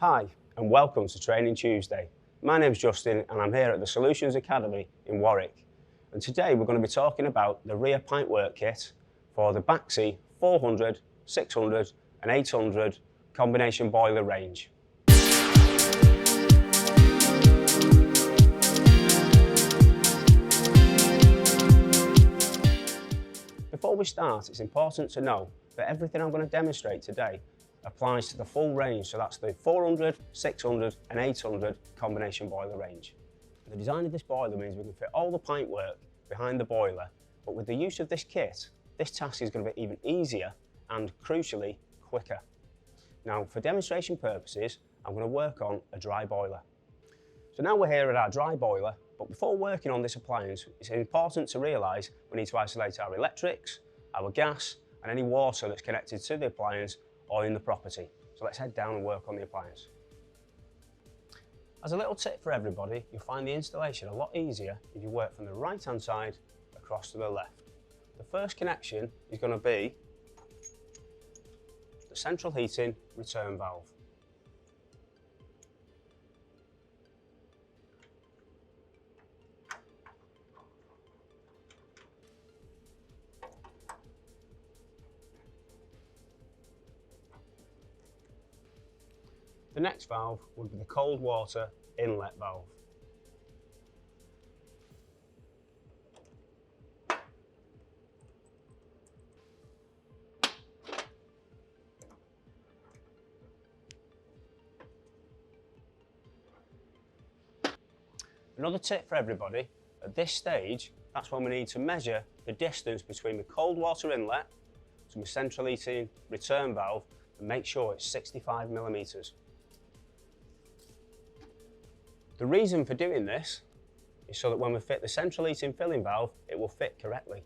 Hi and welcome to Training Tuesday. My name's Justin and I'm here at the Solutions Academy in Warwick. And today we're going to be talking about the rear pipework kit for the Baxi 400, 600 and 800 combination boiler range. Before we start, it's important to know that everything I'm going to demonstrate today applies to the full range, so that's the 400, 600 and 800 combination boiler range. The design of this boiler means we can fit all the pipework behind the boiler, but with the use of this kit, this task is going to be even easier and, crucially, quicker. Now, for demonstration purposes, I'm going to work on a dry boiler. So now we're here at our dry boiler, but before working on this appliance, it's important to realise we need to isolate our electrics, our gas, and any water that's connected to the appliance or in the property. So let's head down and work on the appliance. As a little tip for everybody, you'll find the installation a lot easier if you work from the right hand side across to the left. The first connection is going to be the central heating return valve. The next valve would be the cold water inlet valve. Another tip for everybody, at this stage, that's when we need to measure the distance between the cold water inlet to the central heating return valve and make sure it's 65 millimetres. The reason for doing this is so that when we fit the central heating filling valve, it will fit correctly.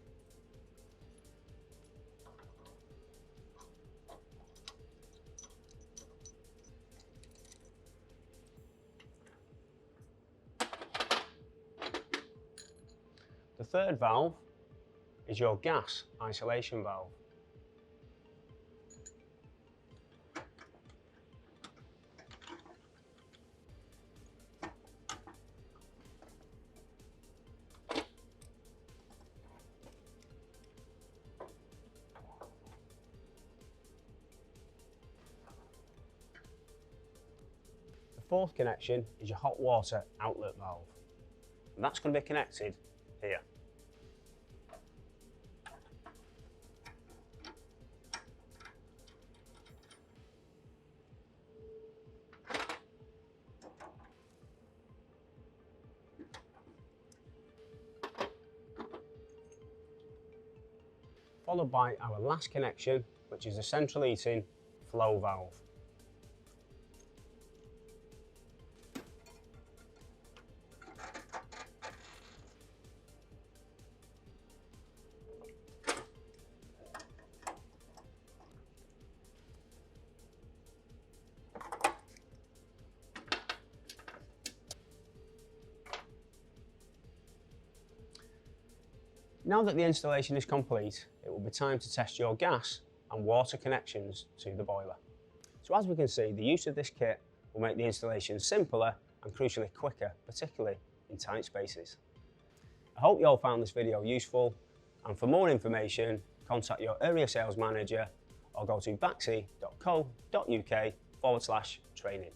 The third valve is your gas isolation valve. The fourth connection is your hot water outlet valve, and that's going to be connected here. Followed by our last connection, which is the central heating flow valve. Now that the installation is complete, it will be time to test your gas and water connections to the boiler. So as we can see, the use of this kit will make the installation simpler and crucially quicker, particularly in tight spaces. I hope you all found this video useful, and for more information, contact your area sales manager or go to baxi.co.uk/training.